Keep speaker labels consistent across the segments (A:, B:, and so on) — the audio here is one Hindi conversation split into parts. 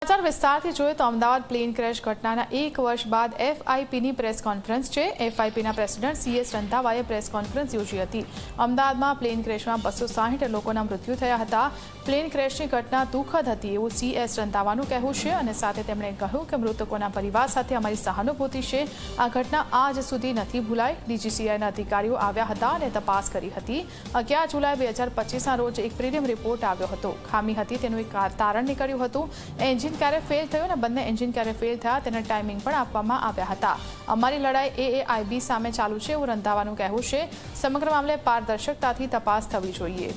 A: સમાચાર વિસ્તારથી જોઈએ તો અમદાવાદ પ્લેન ક્રેશ ઘટનાના 1 વર્ષ બાદ એફઆઈપીની પ્રેસ કોન્ફરન્સ છે। એફઆઈપીના પ્રેસિડેન્ટ સીએસ રંધાવાએ પ્રેસ કોન્ફરન્સ યોજી હતી। અમદાવાદમાં પ્લેન ક્રેશમાં 260 લોકોના મૃત્યુ થયા હતા। પ્લેન ક્રેશની ઘટના દુઃખદ હતી એવું સીએસ રંધાવાનું કહેવું છે અને સાથે તેમણે કહ્યું કે મૃતકોના પરિવાર સાથે અમારી સહાનુભૂતિ છે। આ ઘટના આજ સુધી નથી ભૂલાઈ। ડીજીસીઆઈના અધિકારીઓ આવ્યા હતા અને તપાસ કરી હતી। 11 જુલાઈ 2025ના રોજ એક પ્રિલિમ રિપોર્ટ આવ્યો હતો। ખામી હતી તેનું એક તારણ નીકળ્યું હતું। એન્જિન ક્યારે ફેલ થયું અને બંને એન્જિન ક્યારે ફેલ થયા તેના ટાઈમિંગ પણ આપવામાં આવ્યા હતા। અમારી લડાઈ એએઆઈબી સામે ચાલુ છે એવું રંધાવાનું કહેવું છે। સમગ્ર મામલે પારદર્શકતાથી તપાસ થવી જોઈએ।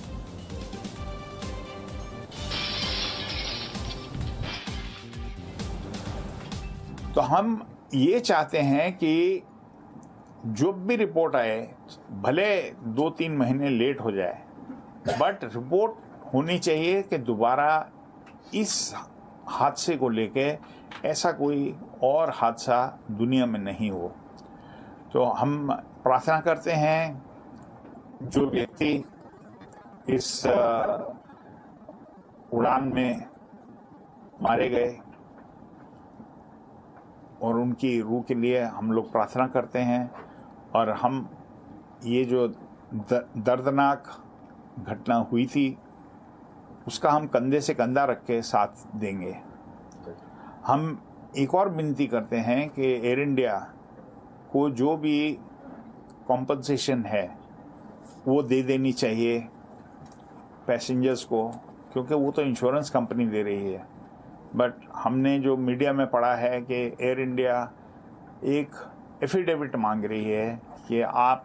B: तो हम ये चाहते हैं कि जो भी रिपोर्ट आए भले 2-3 महीने लेट हो जाए, बट रिपोर्ट होनी चाहिए कि दोबारा इस हादसे को लेके ऐसा कोई और हादसा दुनिया में नहीं हो। तो हम प्रार्थना करते हैं जो व्यक्ति इस उड़ान में मारे गए और उनकी रूह के लिए हम लोग प्रार्थना करते हैं और हम ये जो दर्दनाक घटना हुई थी उसका हम कंधे से कंधा रख के साथ देंगे। हम एक और विनती करते हैं कि एयर इंडिया को जो भी कॉम्पनसेशन है वो दे देनी चाहिए पैसेंजर्स को, क्योंकि वो तो इंश्योरेंस कंपनी दे रही है। बट हमने जो मीडिया में पढ़ा है कि एयर इंडिया एक एफिडेविट मांग रही है कि आप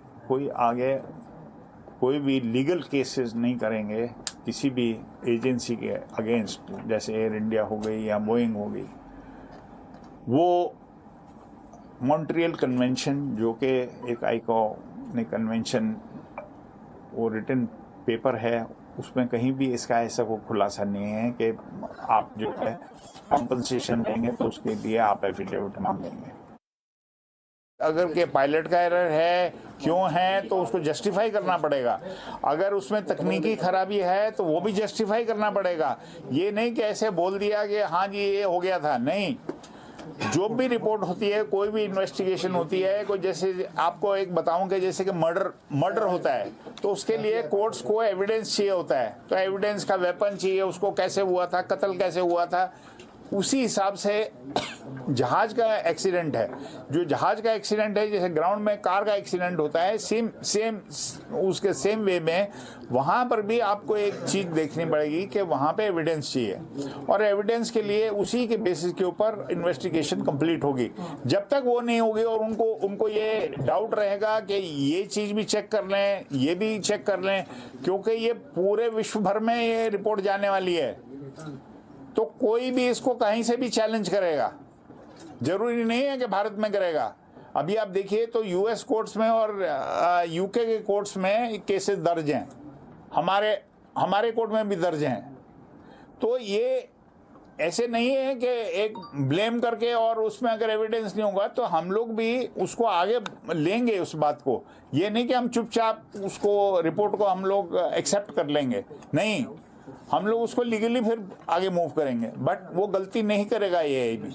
B: कोई भी लीगल केसेस नहीं करेंगे किसी भी एजेंसी के अगेंस्ट, जैसे एयर इंडिया हो गई या बोइंग हो गई। वो मॉन्ट्रियल कन्वेंशन जो कि एक आईको ने कन्वेंशन वो रिटन पेपर है, उसमें कहीं भी इसका ऐसा कोई खुलासा नहीं है कि आप जो है कॉम्पनसेशन देंगे तो उसके लिए आप एफिडेविट मांगेंगे। अगर के पायलट का एरर है क्यों है तो उसको जस्टिफाई करना पड़ेगा। अगर उसमें तकनीकी खराबी है तो वो भी जस्टिफाई करना पड़ेगा। ये नहीं कि ऐसे बोल दिया कि हाँ जी ये हो गया था, नहीं। जो भी रिपोर्ट होती है, कोई भी इन्वेस्टिगेशन होती है, कोई जैसे आपको एक बताऊं कि जैसे कि मर्डर होता है तो उसके लिए कोर्ट्स को एविडेंस चाहिए होता है। तो एविडेंस का वेपन चाहिए, उसको कैसे हुआ था, कत्ल कैसे हुआ था। उसी हिसाब से जहाज का एक्सीडेंट है, जो जहाज का एक्सीडेंट है जैसे ग्राउंड में कार का एक्सीडेंट होता है, उसके सेम वे में वहाँ पर भी आपको एक चीज़ देखनी पड़ेगी कि वहाँ पे एविडेंस चाहिए और एविडेंस के लिए उसी के बेसिस के ऊपर इन्वेस्टिगेशन कंप्लीट होगी। जब तक वो नहीं होगी और उनको ये डाउट रहेगा कि ये चीज़ भी चेक कर लें, ये भी चेक कर लें, क्योंकि ये पूरे विश्व भर में ये रिपोर्ट जाने वाली है, तो कोई भी इसको कहीं से भी चैलेंज करेगा। जरूरी नहीं है कि भारत में करेगा। अभी आप देखिए तो यूएस कोर्ट्स में और यूके के कोर्ट्स में केसेस दर्ज हैं, हमारे कोर्ट में भी दर्ज हैं। तो ये ऐसे नहीं है कि एक ब्लेम करके और उसमें अगर एविडेंस नहीं होगा तो हम लोग भी उसको आगे लेंगे उस बात को। ये नहीं कि हम चुपचाप उसको रिपोर्ट को हम लोग एक्सेप्ट कर लेंगे, नहीं, हम लोग उसको लीगली फिर आगे मूव करेंगे। बट वो गलती नहीं करेगा ये भी।